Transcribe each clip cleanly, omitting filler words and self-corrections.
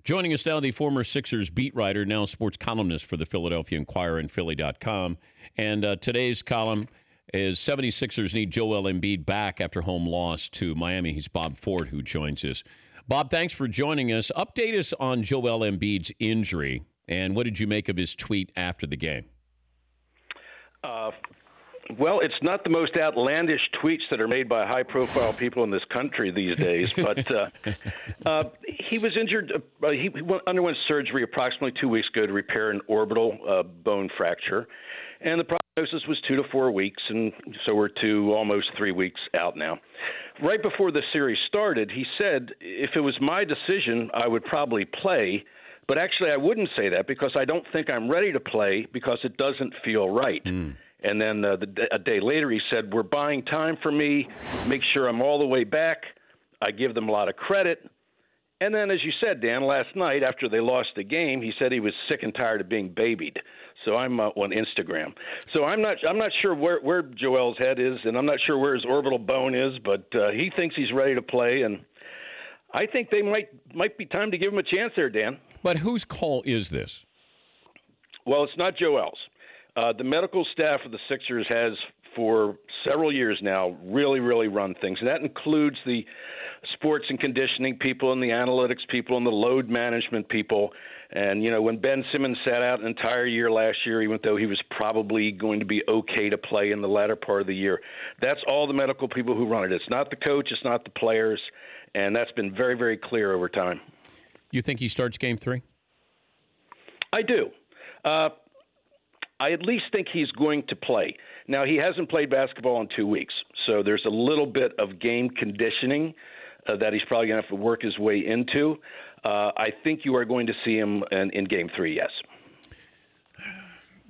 Joining us now, the former Sixers beat writer, now sports columnist for the Philadelphia Inquirer and Philly.com. And today's column is 76ers need Joel Embiid back after home loss to Miami. He's Bob Ford, who joins us. Bob, thanks for joining us. Update us on Joel Embiid's injury, and what did you make of his tweet after the game? Well, it's not the most outlandish tweets that are made by high-profile people in this country these days, but he was injured. He underwent surgery approximately 2 weeks ago to repair an orbital bone fracture, and the prognosis was 2 to 4 weeks, and so we're almost 3 weeks out now. Right before the series started, he said, if it was my decision, I would probably play, but actually I wouldn't say that because I don't think I'm ready to play because it doesn't feel right. And then a day later, he said, we're buying time for me, make sure I'm all the way back. I give them a lot of credit. And then, as you said, Dan, last night after they lost the game, he said he was sick and tired of being babied. So I'm on Instagram. So I'm not sure where Joel's head is, and I'm not sure where his orbital bone is, but he thinks he's ready to play. And I think they might be time to give him a chance there, Dan. But whose call is this? Well, it's not Joel's. The medical staff of the Sixers has, for several years now, really, really run things. And that includes the sports and conditioning people and the analytics people and the load management people. And, you know, when Ben Simmons sat out an entire year last year, even though he was probably going to be okay to play in the latter part of the year, that's all the medical people who run it. It's not the coach. It's not the players. And that's been very, very clear over time. You think he starts Game 3? I do. I at least think he's going to play. Now, he hasn't played basketball in 2 weeks, so there's a little bit of game conditioning that he's probably going to have to work his way into. I think you are going to see him in Game 3, yes.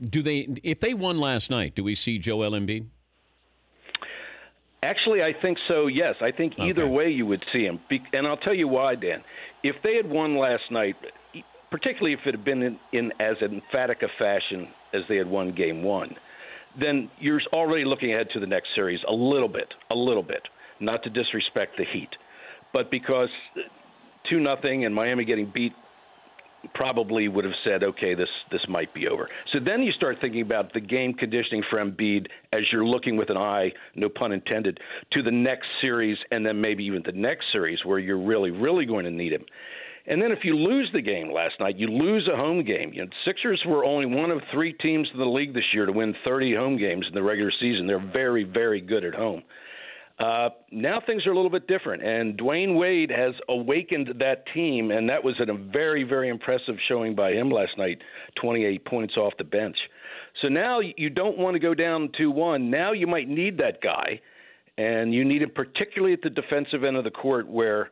If they won last night, do we see Joel Embiid? Actually, I think so, yes. I think either way you would see him. And I'll tell you why, Dan. If they had won last night, particularly if it had been in as emphatic a fashion as they had won Game 1, then you're already looking ahead to the next series a little bit, not to disrespect the Heat. But because 2-0 and Miami getting beat probably would have said, okay, this might be over. So then you start thinking about the game conditioning for Embiid as you're looking with an eye, no pun intended, to the next series and then maybe even the next series where you're really, really going to need him. And then if you lose the game last night, you lose a home game. You know, Sixers were only one of 3 teams in the league this year to win 30 home games in the regular season. They're very, very good at home. Now things are a little bit different, and Dwayne Wade has awakened that team, and that was a very, very impressive showing by him last night, 28 points off the bench. So now you don't want to go down 2-1. Now you might need that guy, and you need him particularly at the defensive end of the court where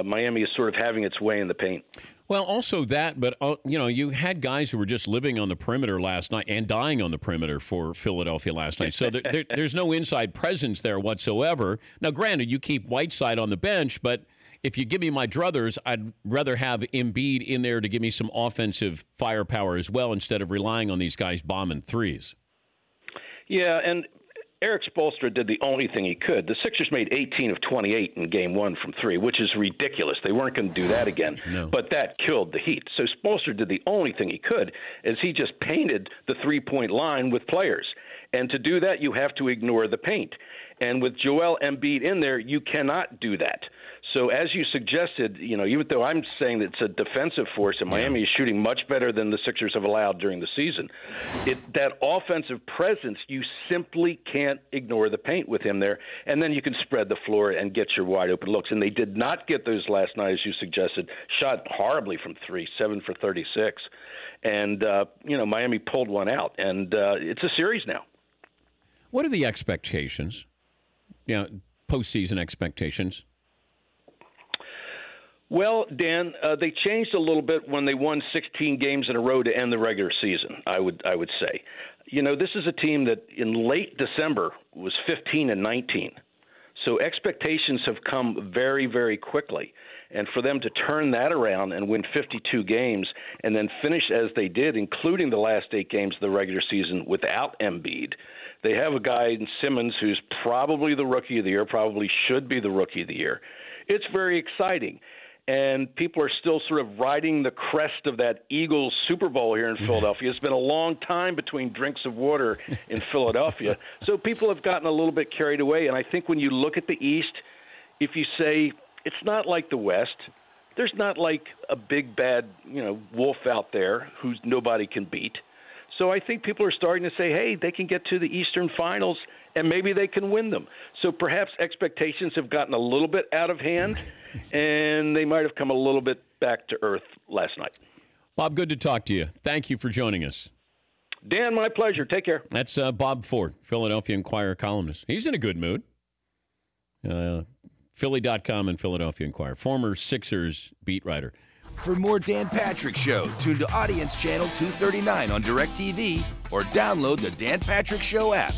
Miami is sort of having its way in the paint. Well, also that, but, you had guys who were just living on the perimeter last night and dying on the perimeter for Philadelphia last night. So there's no inside presence there whatsoever. Now, granted, you keep Whiteside on the bench, but if you give me my druthers, I'd rather have Embiid in there to give me some offensive firepower as well instead of relying on these guys bombing threes. Yeah, and Eric Spoelstra did the only thing he could. The Sixers made 18 of 28 in Game 1 from 3, which is ridiculous. They weren't going to do that again. No. But that killed the Heat. So Spoelstra did the only thing he could, is he just painted the three-point line with players. And to do that, you have to ignore the paint. And with Joel Embiid in there, you cannot do that. So as you suggested, even though I'm saying that it's a defensive force and Miami is shooting much better than the Sixers have allowed during the season, that offensive presence, you simply can't ignore the paint with him there. And then you can spread the floor and get your wide open looks. And they did not get those last night, as you suggested, shot horribly from 3, 7 for 36. And, Miami pulled one out. And it's a series now. What are the expectations? Postseason expectations? Well, Dan, they changed a little bit when they won 16 games in a row to end the regular season, I would say. This is a team that in late December was 15-19. So expectations have come very, very quickly. And for them to turn that around and win 52 games and then finish as they did, including the last 8 games of the regular season without Embiid, they have a guy in Simmons who's probably the rookie of the year, probably should be the rookie of the year. It's very exciting. and people are still sort of riding the crest of that Eagles Super Bowl here in Philadelphia. It's been a long time between drinks of water in Philadelphia, so people have gotten a little bit carried away. And I think when you look at the East, if you say it's not like the West, there's not like a big bad wolf out there who's nobody can beat. So I think people are starting to say, hey, they can get to the Eastern Finals, and maybe they can win them. So perhaps expectations have gotten a little bit out of hand, and they might have come a little bit back to earth last night. Bob, good to talk to you. Thank you for joining us. Dan, my pleasure. Take care. That's Bob Ford, Philadelphia Inquirer columnist. He's in a good mood. Philly.com and Philadelphia Inquirer, former Sixers beat writer. For more Dan Patrick Show, tune to Audience Channel 239 on DirecTV or download the Dan Patrick Show app.